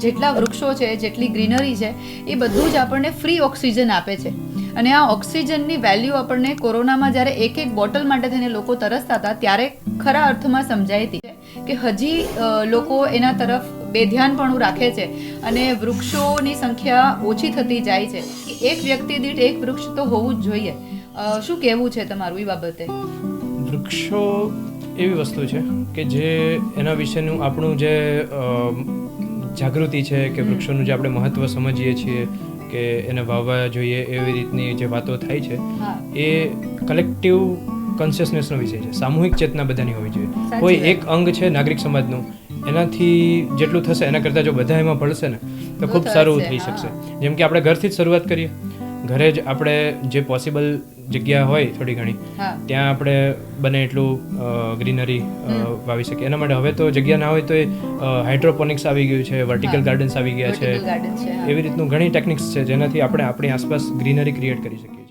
જેટલા વૃક્ષો છે, જેટલી ગ્રીનરી છે, એ બધું જ આપણને ફ્રી ઓક્સિજન આપે છે. અને આ ઓક્સિજનની વેલ્યુ આપણને કોરોનામાં જ્યારે એક એક બોટલ માટે થઈને લોકો તરસતા હતા ત્યારે ખરા અર્થમાં સમજાઈ હતી કે હજી લોકો એના તરફ બેધ્યાનપણું રાખે છે અને વૃક્ષોની સંખ્યા ઓછી થતી જાય છે. એક વ્યક્તિ દીઠ એક વૃક્ષ તો હોવું જ જોઈએ. શું કહેવું છે તમારું એ બાબતે? વૃક્ષો એવી વસ્તુ છે કે જે એના વિશેનું આપણું જે જાગૃતિ છે કે વૃક્ષોનું જે આપણે મહત્ત્વ સમજીએ છીએ કે એને વાવવા જોઈએ એવી રીતની જે વાતો થાય છે એ કલેક્ટિવ કોન્શિયસનેસનો વિષય છે. સામૂહિક ચેતના બધાની હોવી જોઈએ. કોઈ એક અંગ છે નાગરિક સમાજનું, એનાથી જેટલું થશે એના કરતાં જો બધા એમાં ભળશે ને તો ખૂબ સારું થઈ શકશે. જેમ કે આપણે ઘરથી જ શરૂઆત કરીએ, ઘરે જ આપણે જે પોસિબલ જગ્યા હોય થોડી ઘણી ત્યાં આપણે બને એટલું ગ્રીનરી વાવી શકીએ. એના માટે હવે તો જગ્યા ના હોય તો હાઇડ્રોપોનિક્સ આવી ગયું છે, વર્ટિકલ ગાર્ડન્સ આવી ગયા છે. એવી રીતનું ઘણી ટેકનિક્સ છે જેનાથી આપણે આપણી આસપાસ ગ્રીનરી ક્રિએટ કરી શકીએ.